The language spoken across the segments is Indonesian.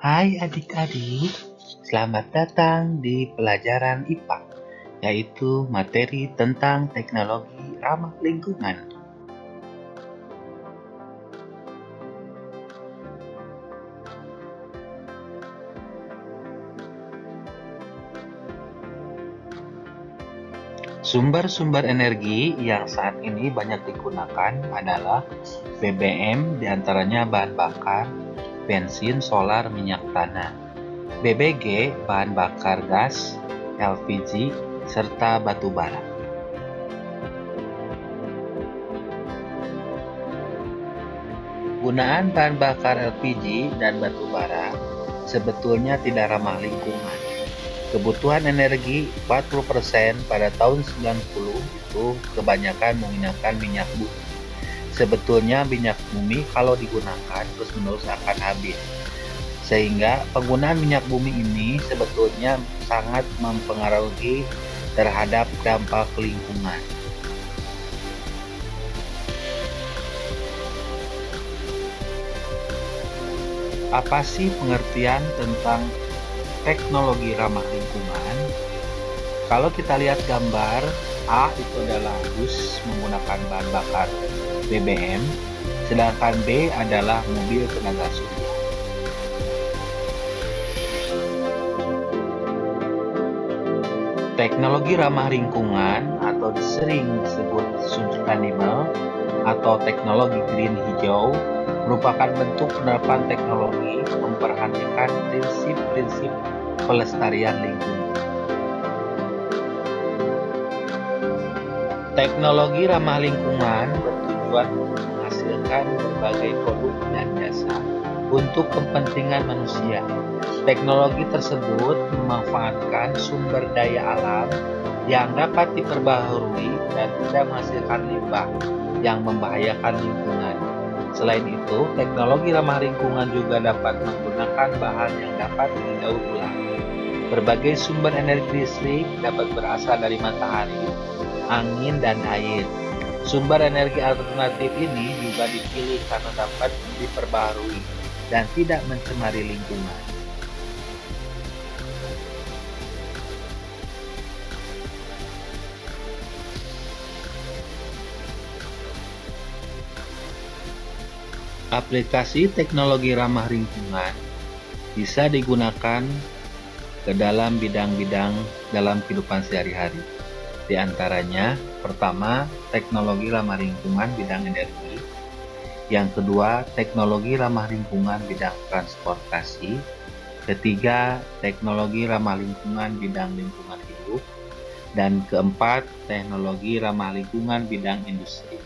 Hai adik-adik, selamat datang di pelajaran IPA, yaitu materi tentang teknologi ramah lingkungan. Sumber-sumber energi yang saat ini banyak digunakan adalah BBM, diantaranya bahan bakar, bensin, solar, minyak tanah, BBG, bahan bakar gas, LPG, serta batu bara. Penggunaan bahan bakar LPG dan batu bara sebetulnya tidak ramah lingkungan. Kebutuhan energi 40% pada tahun 90 itu kebanyakan menggunakan minyak bumi. Sebetulnya minyak bumi kalau digunakan terus-menerus akan habis. Sehingga penggunaan minyak bumi ini sebetulnya sangat mempengaruhi terhadap dampak lingkungan. Apa sih pengertian tentang teknologi ramah lingkungan? Kalau kita lihat gambar A itu adalah bus menggunakan bahan bakar BBM, sedangkan B adalah mobil tenaga surya. Teknologi ramah lingkungan atau sering disebut sustainable atau teknologi green hijau merupakan bentuk penerapan teknologi memperhatikan prinsip-prinsip pelestarian lingkungan. Teknologi ramah lingkungan bertujuan untuk menghasilkan berbagai produk dan jasa untuk kepentingan manusia. Teknologi tersebut memanfaatkan sumber daya alam yang dapat diperbaharui dan tidak menghasilkan limbah yang membahayakan lingkungan. Selain itu, teknologi ramah lingkungan juga dapat menggunakan bahan yang dapat didaur ulang. Berbagai sumber energi listrik dapat berasal dari matahari, angin, dan air. Sumber energi alternatif ini juga dipilih karena dapat diperbaharui dan tidak mencemari lingkungan. Aplikasi teknologi ramah lingkungan bisa digunakan ke dalam bidang-bidang dalam kehidupan sehari-hari. Di antaranya, pertama, teknologi ramah lingkungan bidang energi. Yang kedua, teknologi ramah lingkungan bidang transportasi. Ketiga, teknologi ramah lingkungan bidang lingkungan hidup. Dan keempat, teknologi ramah lingkungan bidang industri.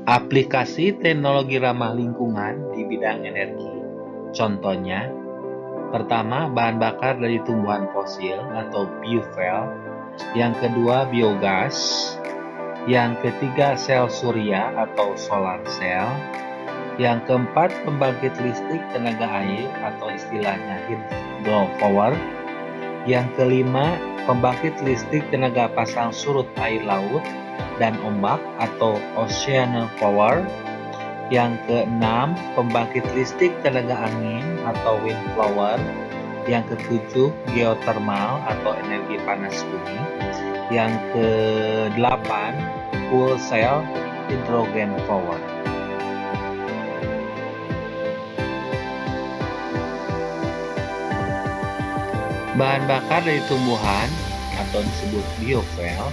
Aplikasi teknologi ramah lingkungan di bidang energi. Contohnya, pertama, bahan bakar dari tumbuhan fosil atau biofuel. Yang kedua, biogas. Yang ketiga, sel surya atau solar cell. Yang keempat, pembangkit listrik tenaga air atau istilahnya hydropower. Yang kelima, pembangkit listrik tenaga pasang surut air laut dan ombak atau ocean power. Yang keenam, pembangkit listrik tenaga angin atau wind power. Yang ketujuh, geothermal atau energi panas bumi. Yang kedelapan, fuel cell hydrogen power. Bahan bakar dari tumbuhan atau disebut biofuel.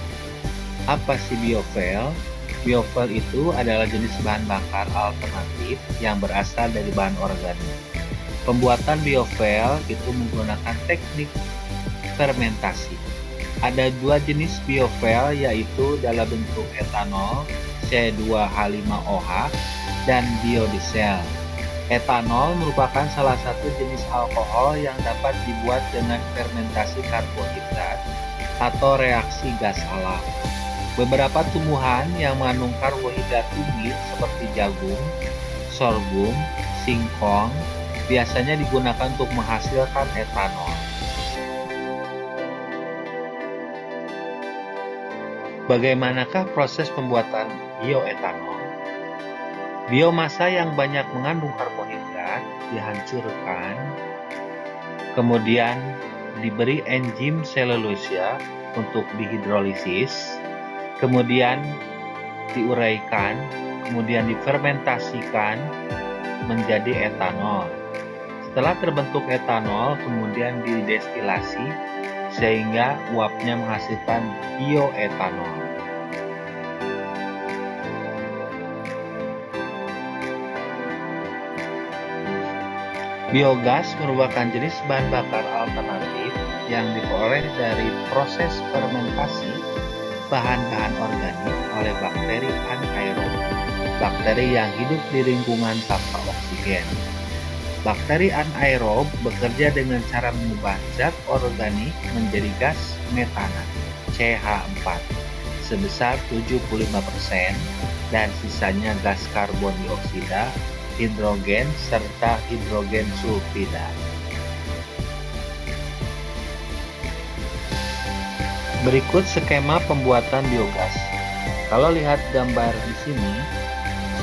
Apa sih biofuel? Biofuel itu adalah jenis bahan bakar alternatif yang berasal dari bahan organik. Pembuatan biofuel itu menggunakan teknik fermentasi. Ada dua jenis biofuel, yaitu dalam bentuk etanol C2H5OH dan biodiesel. Etanol merupakan salah satu jenis alkohol yang dapat dibuat dengan fermentasi karbohidrat atau reaksi gas alam. Beberapa tumbuhan yang mengandung karbohidrat tinggi seperti jagung, sorghum, singkong, biasanya digunakan untuk menghasilkan etanol. Bagaimanakah proses pembuatan bioetanol? Biomasa yang banyak mengandung karbohidrat dihancurkan, kemudian diberi enzim selulosa untuk dihidrolisis, kemudian diuraikan, kemudian difermentasikan menjadi etanol. Setelah terbentuk etanol, kemudian didestilasi sehingga uapnya menghasilkan bioetanol. Biogas merupakan jenis bahan bakar alternatif yang diperoleh dari proses fermentasi bahan-bahan organik oleh bakteri anaerob, bakteri yang hidup di lingkungan tanpa oksigen. Bakteri anaerob bekerja dengan cara mengubah zat organik menjadi gas metana CH4 sebesar 75% dan sisanya gas karbon dioksida, hidrogen, serta hidrogen sulfida. Berikut skema pembuatan biogas. Kalau lihat gambar di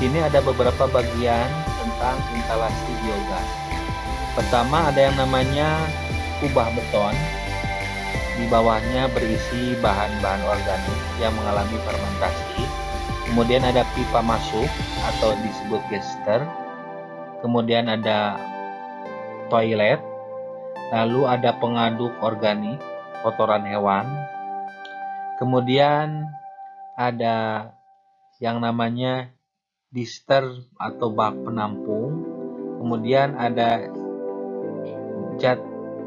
sini ada beberapa bagian tentang instalasi biogas. Pertama ada yang namanya kubah beton. Di bawahnya berisi bahan-bahan organik yang mengalami fermentasi. Kemudian ada pipa masuk atau disebut gester. Kemudian ada toilet. Lalu ada pengaduk organik, kotoran hewan. Kemudian ada yang namanya dister atau bak penampung. Kemudian ada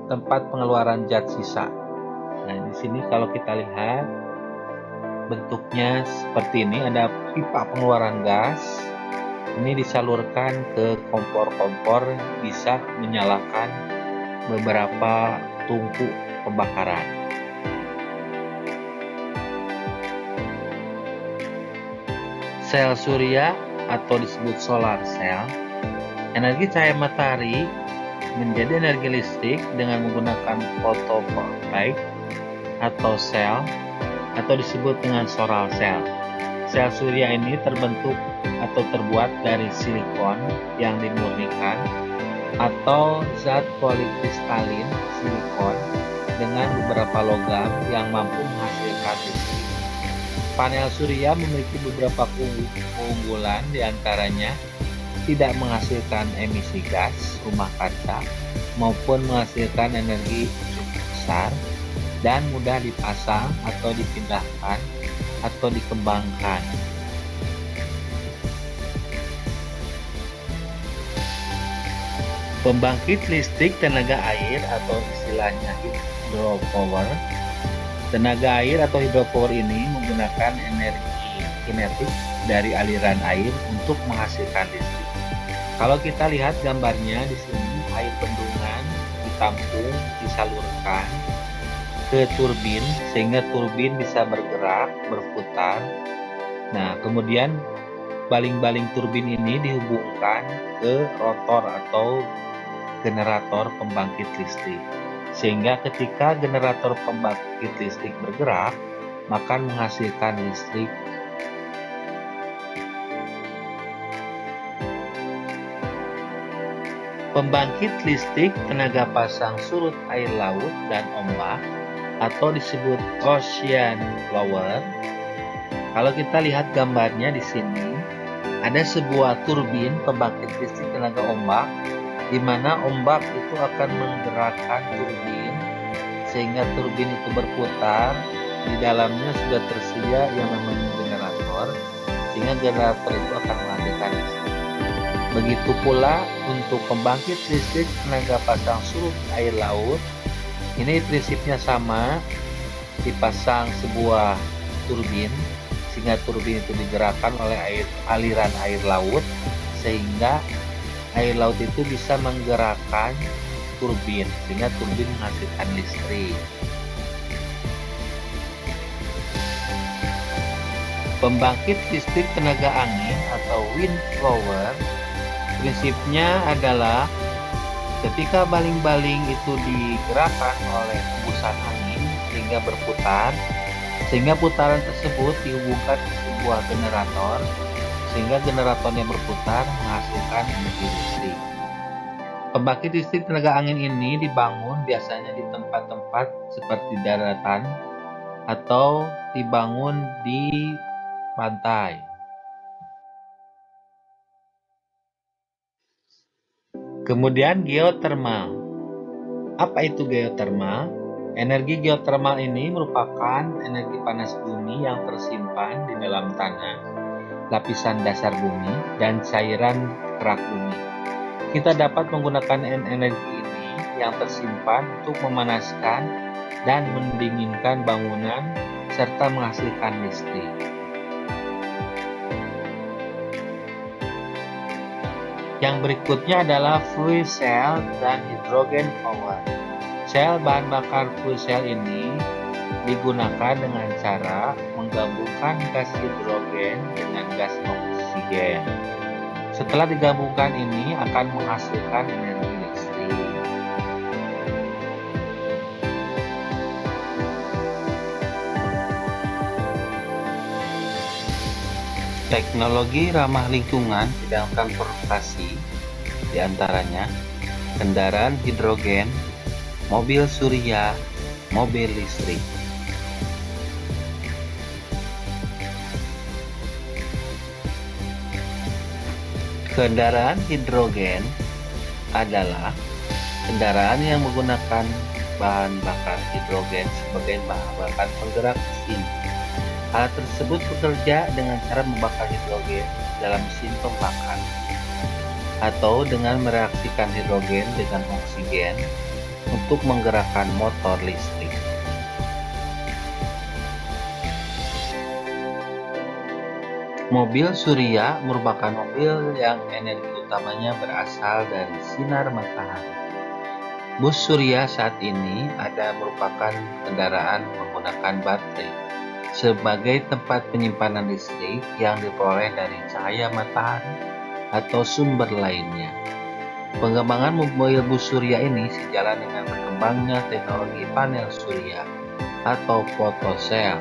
tempat pengeluaran zat sisa. Nah, di sini kalau kita lihat bentuknya seperti ini, ada pipa pengeluaran gas. Ini disalurkan ke kompor-kompor, bisa menyalakan beberapa tungku pembakaran. Sel surya atau disebut solar cell, energi cahaya matahari menjadi energi listrik dengan menggunakan fotovoltaik atau sel atau disebut dengan solar cell. Sel surya ini terbentuk atau terbuat dari silikon yang dimurnikan atau zat polikristalin silikon dengan beberapa logam yang mampu menghasilkan listrik. Panel surya memiliki beberapa keunggulan, diantaranya tidak menghasilkan emisi gas rumah kaca maupun menghasilkan energi cukup besar dan mudah dipasang atau dipindahkan atau dikembangkan. Pembangkit listrik tenaga air atau istilahnya hydropower. Tenaga air atau hydropower ini menggunakan energi kinetik dari aliran air untuk menghasilkan listrik. Kalau kita lihat gambarnya di sini, air bendungan ditampung, disalurkan ke turbin sehingga turbin bisa bergerak, berputar. Nah, kemudian baling-baling turbin ini dihubungkan ke rotor atau generator pembangkit listrik. Sehingga ketika generator pembangkit listrik bergerak, maka menghasilkan listrik. Pembangkit listrik tenaga pasang surut air laut dan ombak atau disebut ocean flower. Kalau kita lihat gambarnya di sini, ada sebuah turbin pembangkit listrik tenaga ombak, di mana ombak itu akan menggerakkan turbin sehingga turbin itu berputar. Di dalamnya sudah tersedia yang namanya generator, sehingga generator itu akan menghasilkan listrik. Begitu pula untuk pembangkit listrik tenaga pasang surut air laut, ini prinsipnya sama, dipasang sebuah turbin sehingga turbin itu digerakkan oleh aliran air laut sehingga air laut itu bisa menggerakkan turbin sehingga turbin menghasilkan listrik. Pembangkit listrik tenaga angin atau wind power prinsipnya adalah Ketika baling-baling itu digerakkan oleh hembusan angin sehingga berputar, sehingga putaran tersebut dihubungkan ke sebuah generator, sehingga generatornya berputar menghasilkan energi listrik. Pembangkit listrik tenaga angin ini dibangun biasanya di tempat-tempat seperti daratan atau dibangun di pantai. Kemudian geotermal. Apa itu geotermal? Energi geotermal ini merupakan energi panas bumi yang tersimpan di dalam tanah, lapisan dasar bumi, dan cairan kerak bumi. Kita dapat menggunakan energi ini yang tersimpan untuk memanaskan dan mendinginkan bangunan serta menghasilkan listrik. Yang berikutnya adalah fuel cell dan hydrogen power. Sel bahan bakar fuel cell ini digunakan dengan cara menggabungkan gas hidrogen dengan gas oksigen. Setelah digabungkan ini akan menghasilkan energi listrik. Teknologi ramah lingkungan bidang transportasi diantaranya kendaraan hidrogen, mobil surya, mobil listrik. Kendaraan hidrogen adalah kendaraan yang menggunakan bahan bakar hidrogen sebagai bahan bakar penggerak mesin. Alat tersebut bekerja dengan cara membakar hidrogen dalam mesin pembakar atau dengan mereaksikan hidrogen dengan oksigen untuk menggerakkan motor listrik. Mobil surya merupakan mobil yang energi utamanya berasal dari sinar matahari. Bus surya saat ini merupakan kendaraan menggunakan baterai sebagai tempat penyimpanan listrik yang diperoleh dari cahaya matahari atau sumber lainnya. Pengembangan mobil bus surya ini sejalan dengan berkembangnya teknologi panel surya atau photocell.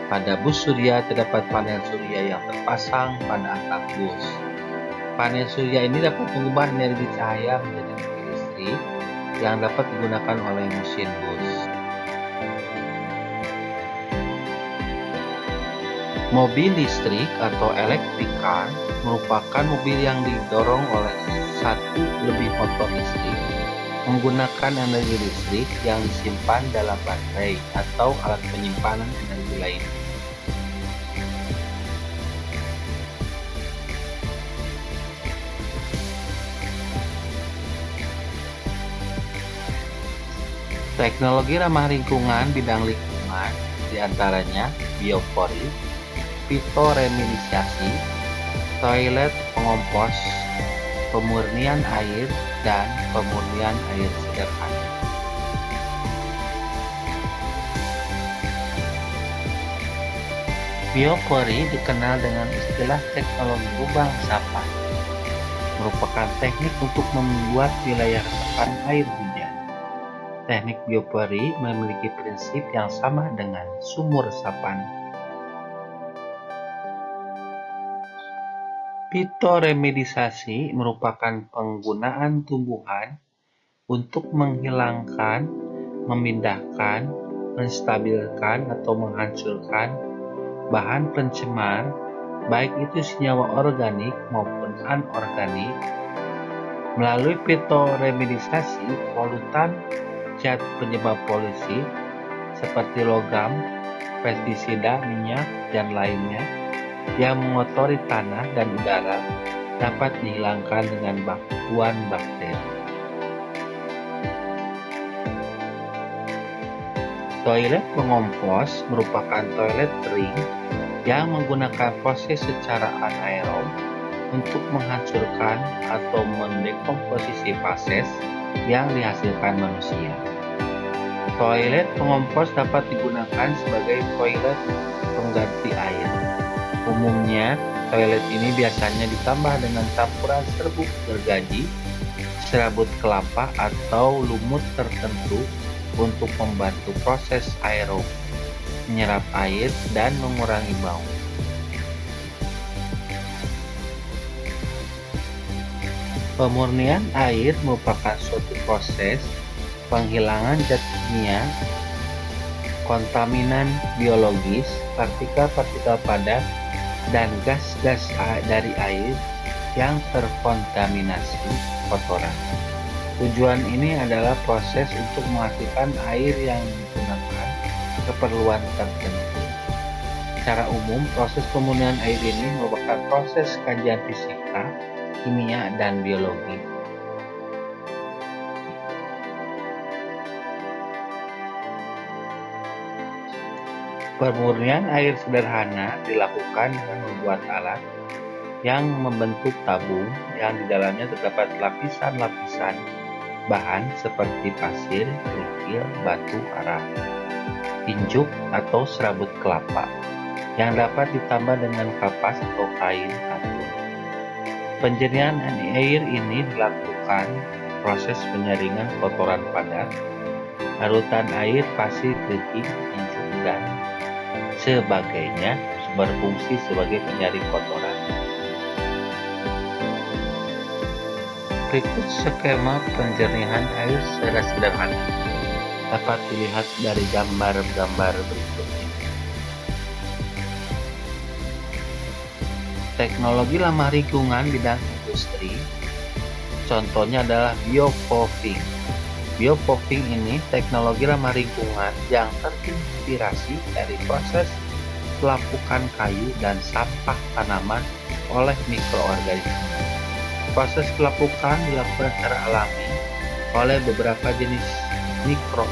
Pada bus surya terdapat panel surya yang terpasang pada atap bus. Panel surya ini dapat mengubah energi cahaya menjadi energi listrik yang dapat digunakan oleh mesin bus. Mobil listrik atau electric car merupakan mobil yang didorong oleh satu lebih motor listrik menggunakan energi listrik yang disimpan dalam baterai atau alat penyimpanan energi lain. Teknologi ramah lingkungan bidang lingkungan diantaranya biopori, fitoreminisasi, toilet pengompos, pemurnian air, dan pemurnian air sederhana. Biopori dikenal dengan istilah teknologi lubang resapan, merupakan teknik untuk membuat wilayah resapan air hujan. Teknik biopori memiliki prinsip yang sama dengan sumur resapan. Fitoremedisasi merupakan penggunaan tumbuhan untuk menghilangkan, memindahkan, menstabilkan, atau menghancurkan bahan pencemar, baik itu senyawa organik maupun anorganik. Melalui fitoremedisasi, polutan, zat penyebab polusi seperti logam, pestisida, minyak, dan lainnya yang mengotori tanah dan udara dapat dihilangkan dengan bantuan bakteri. Toilet pengompos merupakan toilet kering yang menggunakan proses secara anaerob untuk menghancurkan atau mendekomposisi fases yang dihasilkan manusia. Toilet pengompos dapat digunakan sebagai toilet pengganti air. Umumnya, toilet ini biasanya ditambah dengan campuran serbuk gergaji, serabut kelapa atau lumut tertentu untuk membantu proses aerob, menyerap air dan mengurangi bau. Pemurnian air merupakan suatu proses penghilangan zat kimia, kontaminan biologis, partikel-partikel padat, dan gas-gas dari air yang terkontaminasi kotoran. Tujuan ini adalah proses untuk menghasilkan air yang digunakan keperluan tertentu. Secara umum, proses pemurnian air ini merupakan proses kajian fisika, kimia, dan biologi. Pemurnian air sederhana dilakukan dengan membuat alat yang membentuk tabung yang di dalamnya terdapat lapisan-lapisan bahan seperti pasir, kerikil, batu arang, injuk, atau serabut kelapa yang dapat ditambah dengan kapas atau kain katun. Penjernihan air ini dilakukan proses penyaringan kotoran padat, larutan air, pasir, kerikil, injuk, dan sebagainya berfungsi sebagai penyaring kotoran. Berikut skema penjernihan air secara sederhana dapat dilihat dari gambar-gambar berikut ini. Teknologi ramah lingkungan bidang industri, contohnya adalah biopoofing. Biopoofing ini teknologi ramah lingkungan yang terinspirasi dari proses pelapukan kayu dan sampah tanaman oleh mikroorganisme. Proses pelapukan dilakukan secara alami oleh beberapa jenis mikrob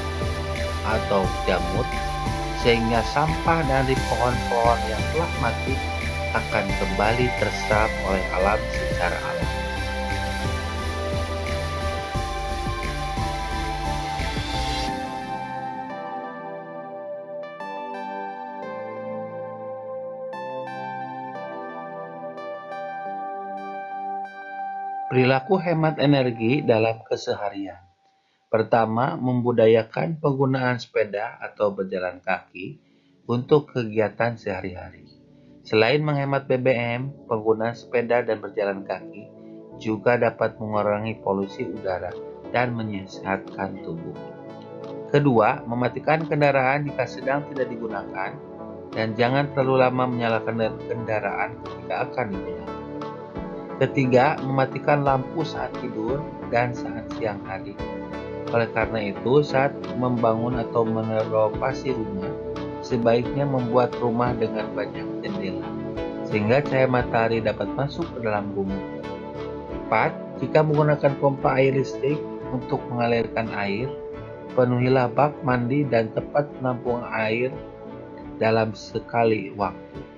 atau jamur, sehingga sampah dari pohon-pohon yang telah mati akan kembali terserap oleh alam secara alami. Perilaku hemat energi dalam keseharian. Pertama, membudayakan penggunaan sepeda atau berjalan kaki untuk kegiatan sehari-hari. Selain menghemat BBM, penggunaan sepeda dan berjalan kaki juga dapat mengurangi polusi udara dan menyehatkan tubuh. Kedua, mematikan kendaraan jika sedang tidak digunakan dan jangan terlalu lama menyalakan kendaraan ketika akan digunakan. Ketiga, mematikan lampu saat tidur dan saat siang hari. Oleh karena itu, saat membangun atau merenovasi rumah, sebaiknya membuat rumah dengan banyak jendela, sehingga cahaya matahari dapat masuk ke dalam rumah. 4. Jika menggunakan pompa air listrik untuk mengalirkan air, penuhilah bak mandi dan tempat penampungan air dalam sekali waktu.